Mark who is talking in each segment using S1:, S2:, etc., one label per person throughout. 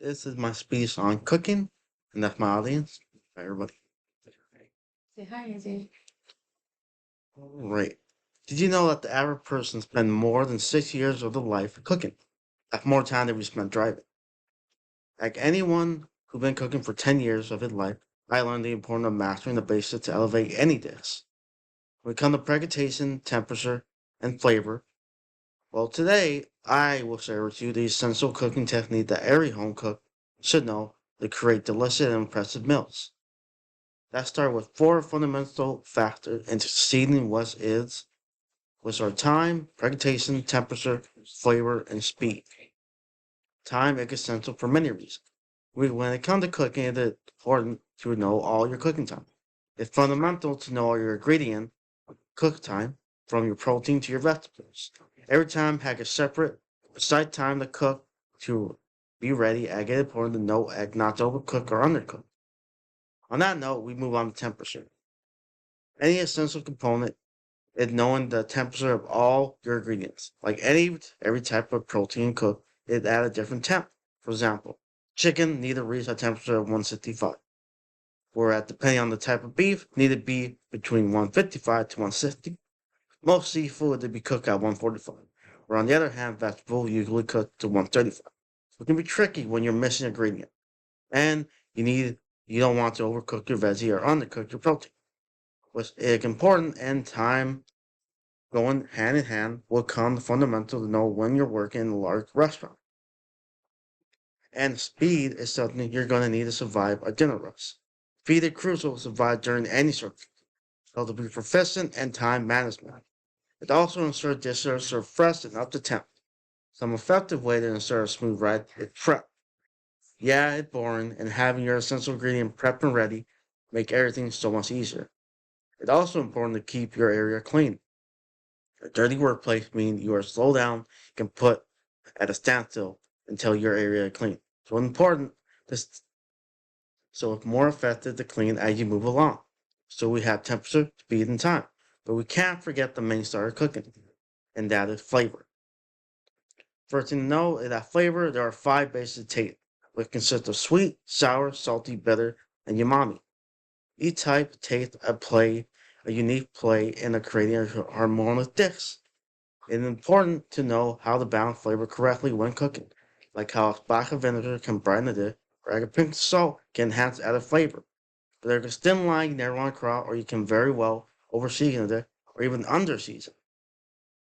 S1: This is my speech on cooking, and that's my audience. Hi, everybody.
S2: Say hi, AJ.
S1: All right. Did you know that the average person spends more than 6 years of their life cooking? That's more time than we spend driving. Like anyone who's been cooking for 10 years of his life, I learned the importance of mastering the basics to elevate any dish. When it comes to presentation, temperature, and flavor, well, today I will share with you the essential cooking technique that every home cook should know to create delicious and impressive meals. That start with four fundamental factors into seasoning what is, which are time, presentation, temperature, flavor, and speed. Time is essential for many reasons. When it comes to cooking, it is important to know all your cooking time. It's fundamental to know all your ingredient cook time, from your protein to your vegetables. Every time has a separate, precise time to cook to be ready. Egg is important to know egg not to overcook or undercook. On that note, we move on to temperature. Any essential component is knowing the temperature of all your ingredients. Like every type of protein cook is at a different temp. For example, chicken need to reach a temperature of 165, whereas depending on the type of beef, need to be between 155 to 160. Most seafood to be cooked at 145, where on the other hand, vegetables usually cook to 135. So it can be tricky when you're missing ingredient, and you don't want to overcook your veggie or undercook your protein. Which is important, and time going hand in hand will come the fundamental to know when you're working in a large restaurant. And speed is something you're going to need to survive a dinner rush. Speed is crucial to survive during any circuit. So to be proficient in time management. It also ensures dishes are fresh and up to temp. Some effective way to ensure a smooth ride is prep. Yeah, it's boring, and having your essential ingredient prepped and ready make everything so much easier. It's also important to keep your area clean. A dirty workplace means you are slowed down, can put at a standstill until your area is clean. So important this so it's more effective to clean as you move along. So we have temperature, speed, and time. But we can't forget the main starter cooking, and that is flavor. First thing to know is that flavor, there are five basic tastes, which consist of sweet, sour, salty, bitter, and umami. Each type takes a unique play in creating a harmonious dish. It is important to know how to balance flavor correctly when cooking, like how a splash of vinegar can brighten a dish, or a pinch of salt can enhance added flavor. But there's a thin line you never want to cross, or you can very well overseason a dish, or even underseason,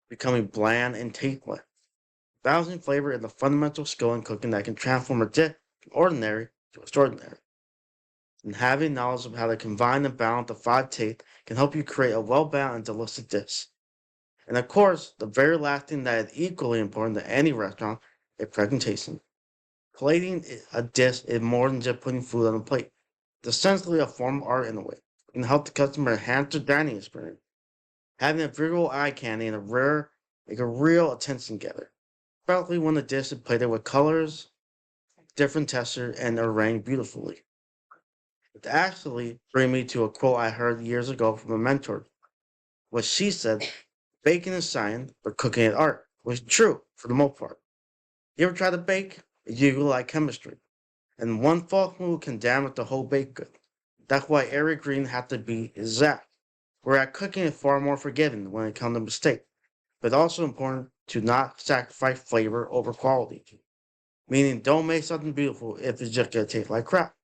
S1: becoming bland and tasteless. Balancing flavor is a fundamental skill in cooking that can transform a dish from ordinary to extraordinary. And having knowledge of how to combine and balance the five tastes can help you create a well-balanced and delicious dish. And of course, the very last thing that is equally important to any restaurant is presentation. Plating a dish is more than just putting food on a plate. It's essentially a form of art in a way. It can help the customer enhance their dining experience. Having a visual eye candy and a real attention getter, especially when the dish is plated with colors, different textures, and arranged beautifully. It actually brings me to a quote I heard years ago from a mentor. What she said, baking is science, but cooking is art, was true for the most part. You ever try to bake? It's usually like chemistry, and one false move can damage the whole baked good. That's why every ingredient has to be exact. Whereas cooking is far more forgiving when it comes to mistakes, but also important to not sacrifice flavor over quality. Meaning, don't make something beautiful if it's just gonna taste like crap.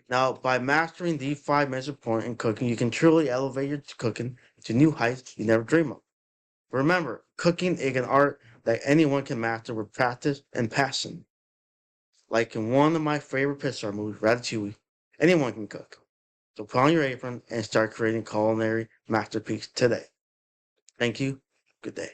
S1: Now, by mastering these five major points in cooking, you can truly elevate your cooking to new heights you never dream of. Remember, cooking is an art that anyone can master with practice and passion. Like in one of my favorite Pixar movies, Ratatouille, anyone can cook. So put on your apron and start creating culinary masterpiece today. Thank you. Good day.